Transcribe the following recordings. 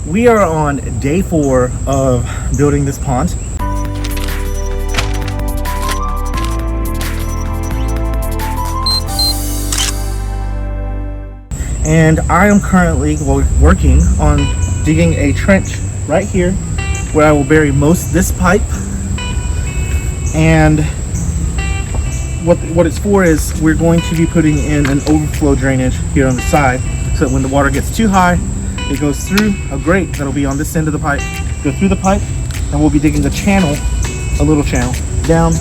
We are on day 4 of building this pond. And I am currently working on digging a trench right here where I will bury most this pipe. And what it's for is we're going to be putting in an overflow drainage here on the side, so that when the water gets too high, it goes through a grate that'll be on this end of the pipe, go through the pipe, and we'll be digging a channel, a little channel, down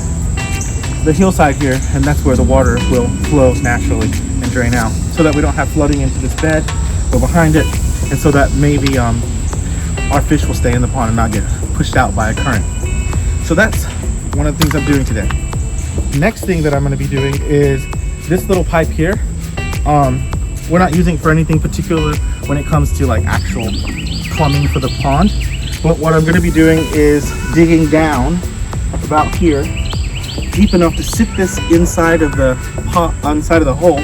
the hillside here, and that's where the water will flow naturally and drain out, so that we don't have flooding into this bed or behind it, and so that maybe our fish will stay in the pond and not get pushed out by a current. So that's one of the things I'm doing today. Next thing that I'm going to be doing is this little pipe here. We're not using it for anything particular when it comes to like actual plumbing for the pond, but what I'm going to be doing is digging down about here, deep enough to sit this inside of the hole.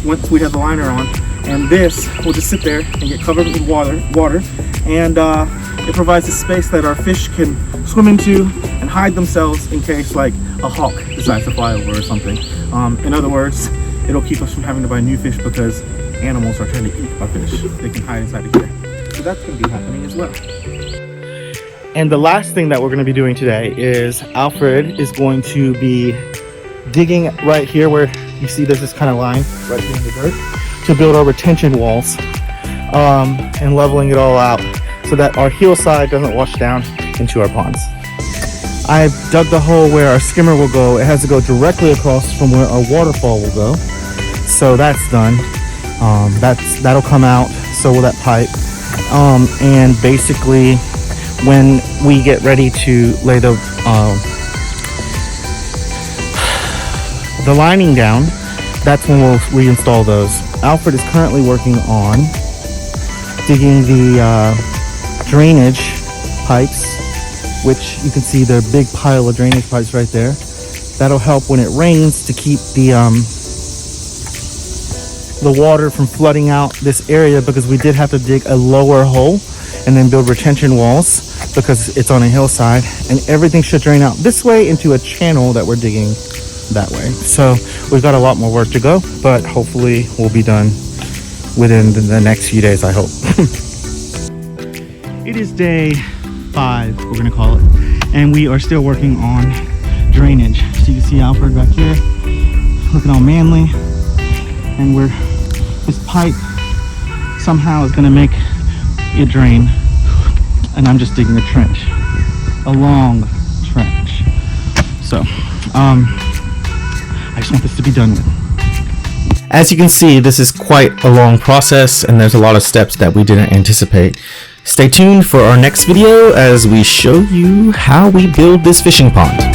Once we have the liner on, and this will just sit there and get covered with water, and it provides a space that our fish can swim into and hide themselves in case like a hawk decides to fly over or something. In other words, it'll keep us from having to buy new fish because animals are trying to eat our fish. They can hide inside of here. So that's going to be happening as well. And the last thing that we're going to be doing today is Alfred is going to be digging right here where you see there's this kind of line right here in the dirt to build our retention walls, and leveling it all out so that our hillside doesn't wash down into our ponds. I've dug the hole where our skimmer will go. It has to go directly across from where our waterfall will go. So that's done. That'll come out. So will that pipe. And basically, when we get ready to lay the lining down, that's when we'll reinstall those. Alfred is currently working on digging the drainage pipes, which you can see the big pile of drainage pipes right there. That'll help when it rains to keep the water from flooding out this area, because we did have to dig a lower hole and then build retention walls because it's on a hillside, and everything should drain out this way into a channel that we're digging that way. So we've got a lot more work to go, but hopefully we'll be done within the next few days, I hope. It is day 5, we're gonna call it, and we are still working on drainage. So you can see Alfred back here looking all manly, and this pipe somehow is gonna make it drain, and I'm just digging a trench, a long trench. So I just want this to be done with. As you can see, this is quite a long process, and there's a lot of steps that we didn't anticipate. Stay tuned for our next video as we show you how we build this fishing pond.